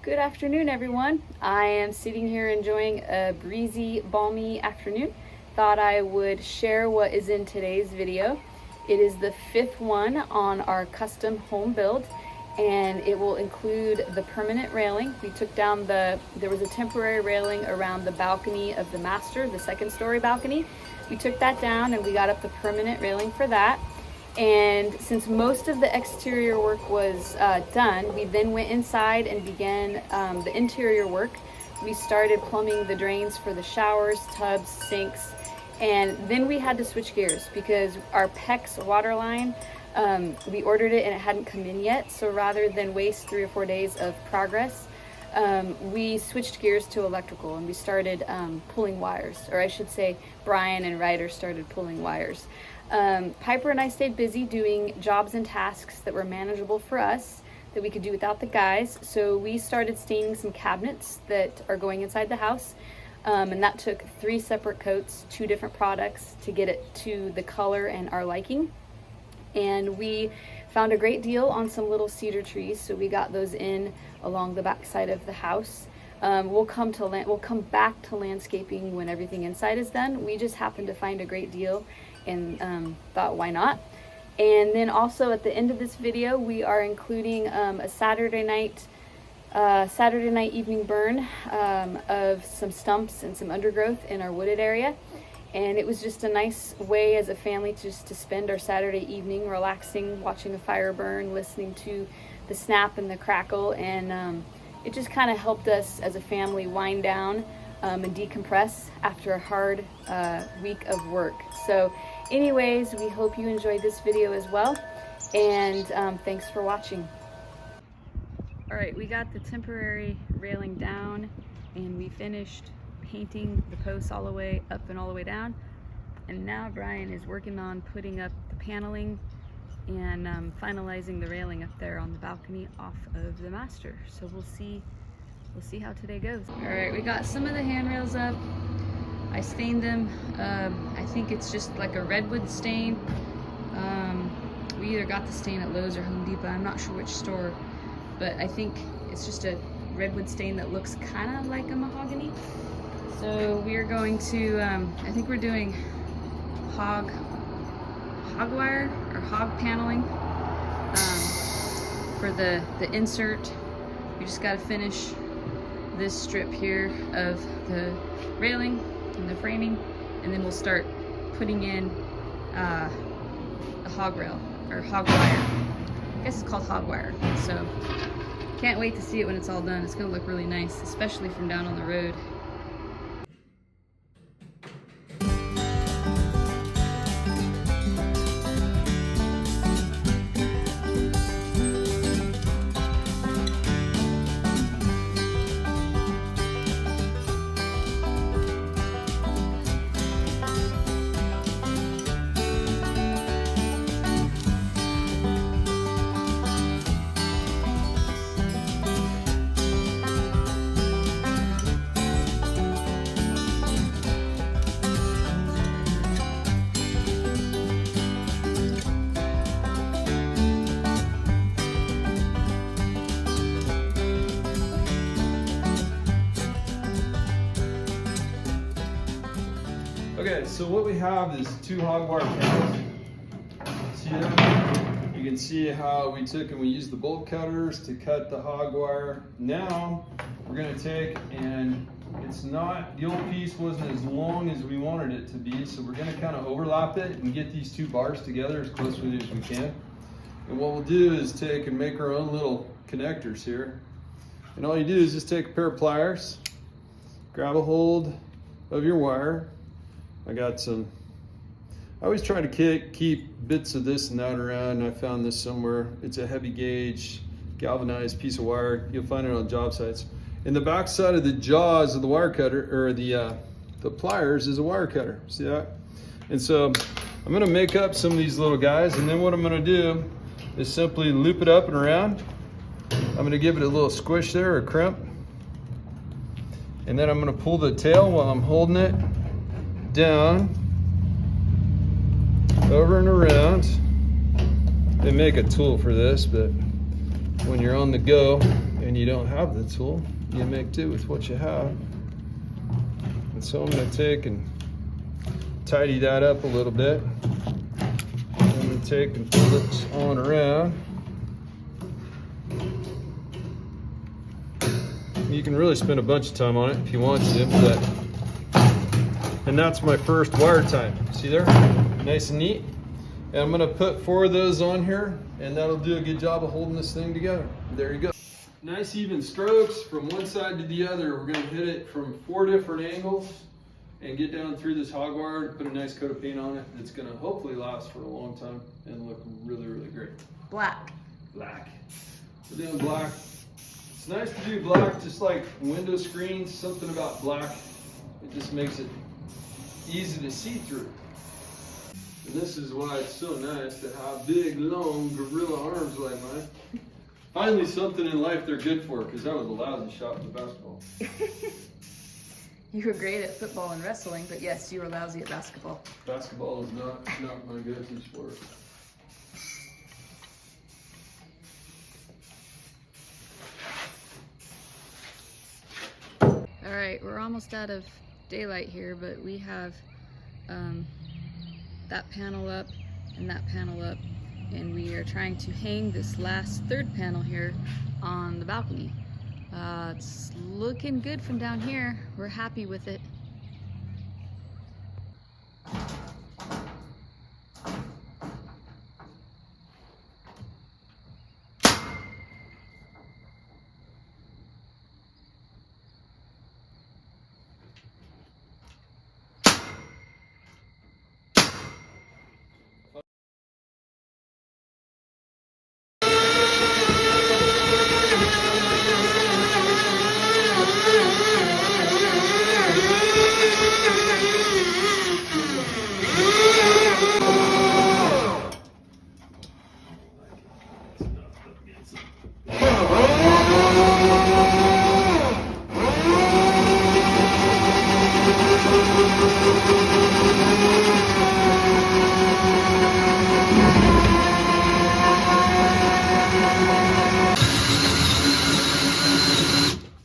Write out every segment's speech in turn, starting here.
Good afternoon, everyone. I am sitting here enjoying a breezy, balmy afternoon. Thought I would share what is in today's video. It is the fifth one on our custom home build, and it will include the permanent railing. We took down there was a temporary railing around the balcony of the master, the second story balcony. We took that down and we got up the permanent railing for that. And since most of the exterior work was done, we then went inside and began the interior work. We started plumbing the drains for the showers, tubs, sinks, and then we had to switch gears because our PEX water line, we ordered it and it hadn't come in yet. So rather than waste 3 or 4 days of progress, we switched gears to electrical and we started pulling wires, or I should say Brian and Ryder started pulling wires. Piper and I stayed busy doing jobs and tasks that were manageable for us, that we could do without the guys. So we started staining some cabinets that are going inside the house. And that took 3 separate coats, 2 different products to get it to the color and our liking. And we found a great deal on some little cedar trees, so we got those in along the back side of the house. We'll come back to landscaping when everything inside is done. We just happened to find a great deal and thought, why not? And then also at the end of this video, we are including a Saturday night evening burn of some stumps and some undergrowth in our wooded area. And it was just a nice way as a family to spend our Saturday evening relaxing, watching a fire burn, listening to the snap and the crackle. And it just kind of helped us as a family wind down and decompress after a hard week of work. So anyways, we hope you enjoyed this video as well. And thanks for watching. All right, we got the temporary railing down and we finished painting the posts all the way up and all the way down. And now Brian is working on putting up the paneling and finalizing the railing up there on the balcony off of the master. So we'll see how today goes. All right, we got some of the handrails up. I stained them. I think it's just like a redwood stain. We either got the stain at Lowe's or Home Depot. I'm not sure which store, but I think it's just a redwood stain that looks kind of like a mahogany. So we are going to, I think we're doing hog wire or hog paneling for the insert. We just got to finish this strip here of the railing and the framing, and then we'll start putting in a hog rail or hog wire. I guess it's called hog wire. So can't wait to see it when it's all done. It's gonna look really nice, especially from down on the road. Okay, so what we have is 2 hog wire panels. See them? You can see how we took and we used the bolt cutters to cut the hog wire. Now we're going to take, and it's not, the old piece wasn't as long as we wanted it to be, so we're going to kind of overlap it and get these 2 bars together as closely as we can. And what we'll do is take and make our own little connectors here. And all you do is just take a pair of pliers, grab a hold of your wire. I got some, I always try to keep bits of this and that around. I found this somewhere. It's a heavy gauge, galvanized piece of wire. You'll find it on job sites. In the back side of the jaws of the wire cutter, or the pliers, is a wire cutter. See that? And so I'm gonna make up some of these little guys, and then what I'm gonna do is simply loop it up and around. I'm gonna give it a little squish there, or crimp. And then I'm gonna pull the tail while I'm holding it down, over and around. They make a tool for this, but when you're on the go and you don't have the tool, you make do with what you have. And so I'm going to take and tidy that up a little bit. I'm going to take and flip this on around. You can really spend a bunch of time on it if you want to, but, and that's my first wire time. See there? Nice and neat. And I'm going to put 4 of those on here, and that'll do a good job of holding this thing together. There you go. Nice even strokes from one side to the other. We're going to hit it from 4 different angles and get down through this hog wire and put a nice coat of paint on it. It's going to hopefully last for a long time and look really, really great. Black. Black. We're doing black. It's nice to do black, just like window screens. Something about black, it just makes it easy to see through. And this is why it's so nice to have big, long gorilla arms like mine. Finally, something in life they're good for, because I was a lousy shot with basketball. You were great at football and wrestling, but yes, you were lousy at basketball. Basketball is not my go-to sport. All right, we're almost out of daylight here, but we have that panel up and that panel up, and we are trying to hang this last third panel here on the balcony. It's looking good from down here. We're happy with it.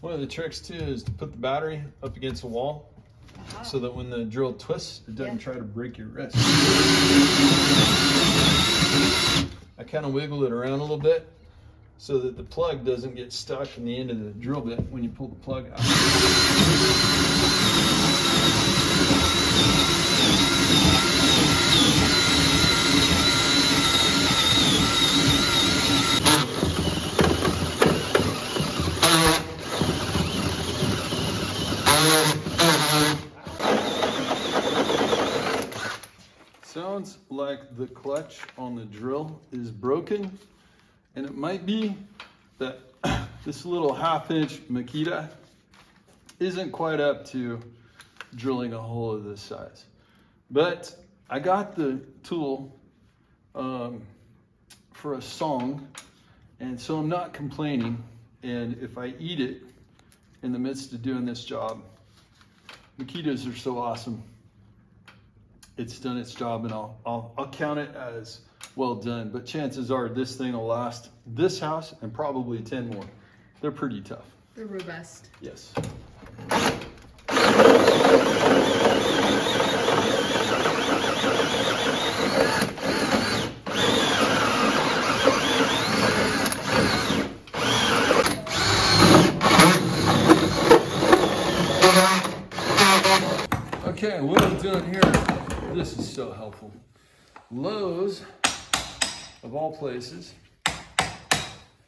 One of the tricks too is to put the battery up against the wall so that when the drill twists, it doesn't try to break your wrist. I kind of wiggle it around a little bit so that the plug doesn't get stuck in the end of the drill bit when you pull the plug out. Sounds like the clutch on the drill is broken, and it might be that this little 1/2-inch Makita isn't quite up to drilling a hole of this size. But I got the tool for a song, and so I'm not complaining. And if I eat it in the midst of doing this job, Makitas are so awesome. It's done its job, and I'll count it as well done. But chances are this thing will last this house and probably 10 more. They're pretty tough. They're robust. Yes. Okay, what I'm doing here, this is so helpful. Lowe's, of all places,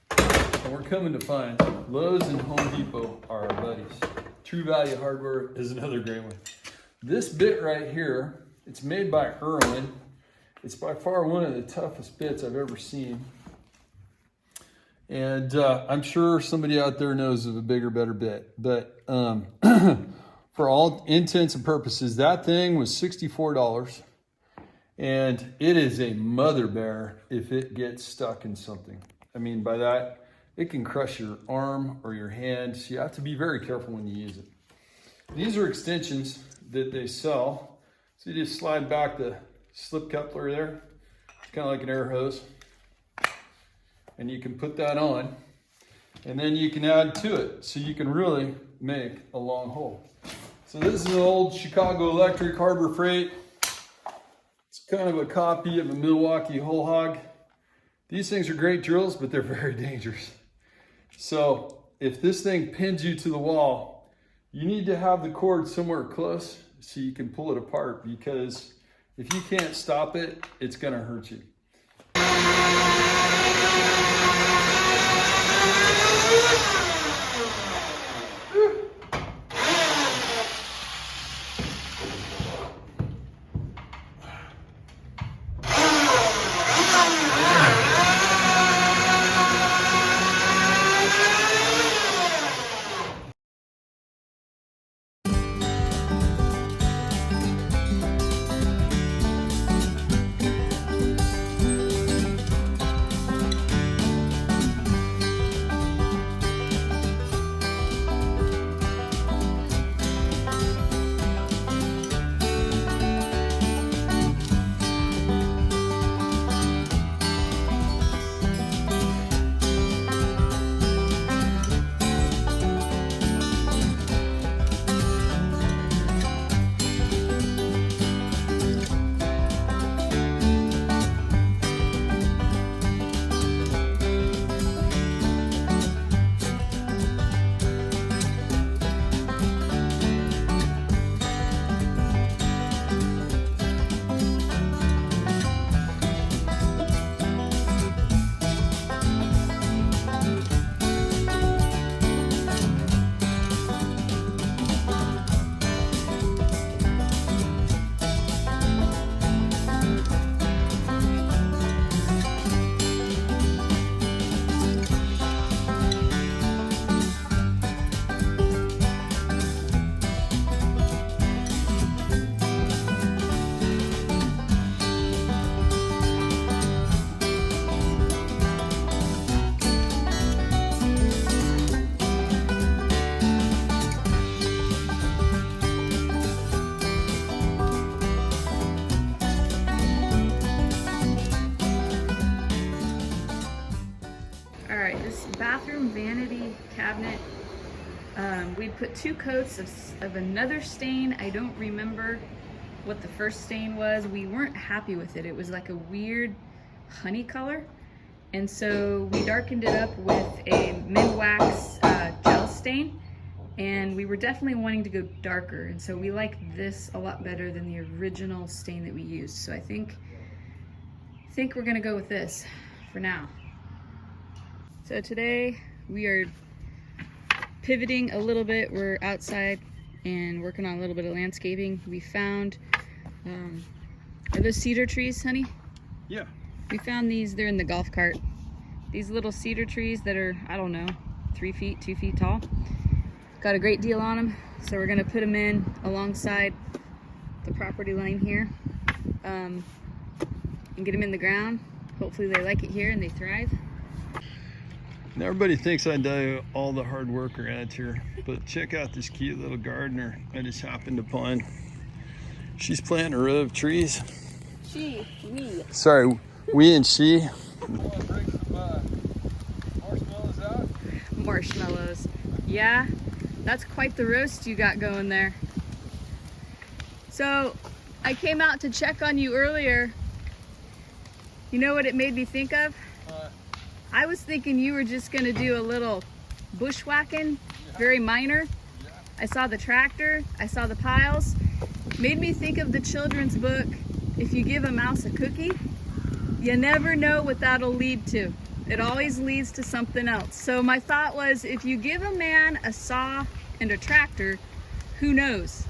and we're coming to find Lowe's and Home Depot are our buddies. True Value Hardware is another great one. This bit right here, it's made by Irwin. It's by far one of the toughest bits I've ever seen. And I'm sure somebody out there knows of a bigger, better bit. But for all intents and purposes, that thing was $64. And it is a mother bear if it gets stuck in something. I mean, by that, it can crush your arm or your hand. So you have to be very careful when you use it. These are extensions that they sell. So you just slide back the slip coupler there. It's kind of like an air hose. And you can put that on. and then you can add to it, so you can really make a long hole. So this is an old Chicago Electric Harbor Freight. It's kind of a copy of a Milwaukee whole hog. These things are great drills, but they're very dangerous. So if this thing pins you to the wall, you need to have the cord somewhere close so you can pull it apart, because if you can't stop it, it's gonna hurt you. Bathroom vanity cabinet. We'd put 2 coats of another stain. I don't remember what the first stain was. We weren't happy with it. It was like a weird honey color. And so we darkened it up with a mid-wax gel stain. And we were definitely wanting to go darker. And so we like this a lot better than the original stain that we used. So I think we're gonna go with this for now. So today we are pivoting a little bit. We're outside and working on a little bit of landscaping. We found, are those cedar trees, honey? Yeah. We found these, they're in the golf cart. These little cedar trees that are, I don't know, 3 feet, 2 feet tall. Got a great deal on them. So we're gonna put them in alongside the property line here and get them in the ground. Hopefully they like it here and they thrive. Now everybody thinks I do all the hard work around here, but check out this cute little gardener I just happened upon. She's planting a row of trees. We. Sorry, we and she. Bring some marshmallows out. Marshmallows. Yeah, that's quite the roast you got going there. So I came out to check on you earlier. You know what it made me think of? I was thinking you were just gonna do a little bushwhacking, very minor. Yeah. I saw the tractor, I saw the piles. Made me think of the children's book, If You Give a Mouse a Cookie, you never know what that'll lead to. It always leads to something else. So my thought was, if you give a man a saw and a tractor, who knows?